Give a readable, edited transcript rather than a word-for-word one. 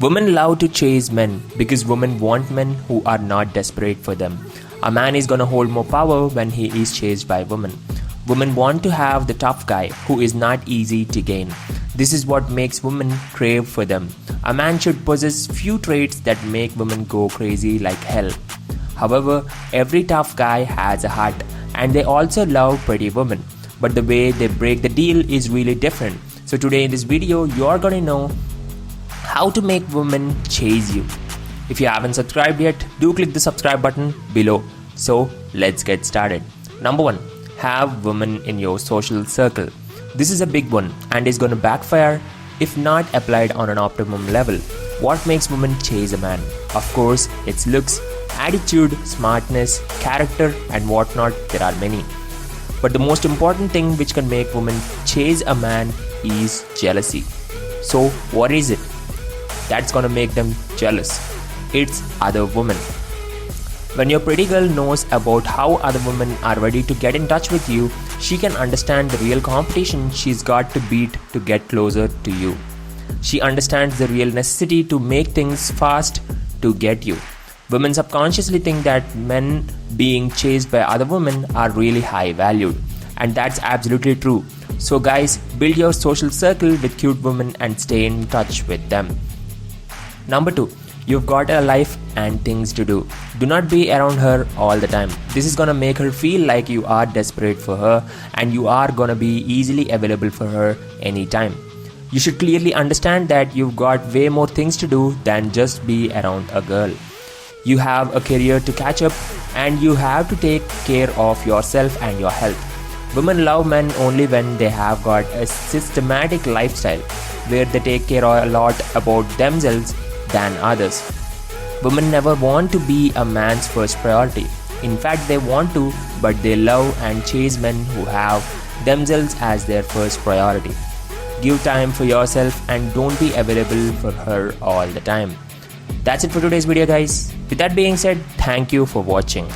Women love to chase men because women want men who are not desperate for them. A man is gonna hold more power when he is chased by women. Women want to have the tough guy who is not easy to gain. This is what makes women crave for them. A man should possess few traits that make women go crazy like hell. However, every tough guy has a heart and they also love pretty women. But the way they break the deal is really different. So today in this video, you're gonna know how to make women chase you. If you haven't subscribed yet, do click the subscribe button below. So let's get started. Number 1. Have women in your social circle. This is a big one and is gonna backfire if not applied on an optimum level. What makes women chase a man? Of course, it's looks, attitude, smartness, character and whatnot. There are many. But the most important thing which can make women chase a man is jealousy. So what is it that's gonna make them jealous? It's other women. When your pretty girl knows about how other women are ready to get in touch with you, she can understand the real competition she's got to beat to get closer to you. She understands the real necessity to make things fast to get you. Women subconsciously think that men being chased by other women are really high valued, and that's absolutely true. So guys, build your social circle with cute women and stay in touch with them. Number 2. You've got a life and things to do. Do not be around her all the time. This is gonna make her feel like you are desperate for her and you are gonna be easily available for her anytime. You should clearly understand that you've got way more things to do than just be around a girl. You have a career to catch up and you have to take care of yourself and your health. Women love men only when they have got a systematic lifestyle where they take care a lot about themselves than others. Women never want to be a man's first priority. In fact, they want to, but they love and chase men who have themselves as their first priority. Give time for yourself and don't be available for her all the time. That's it for today's video guys. With that being said, thank you for watching.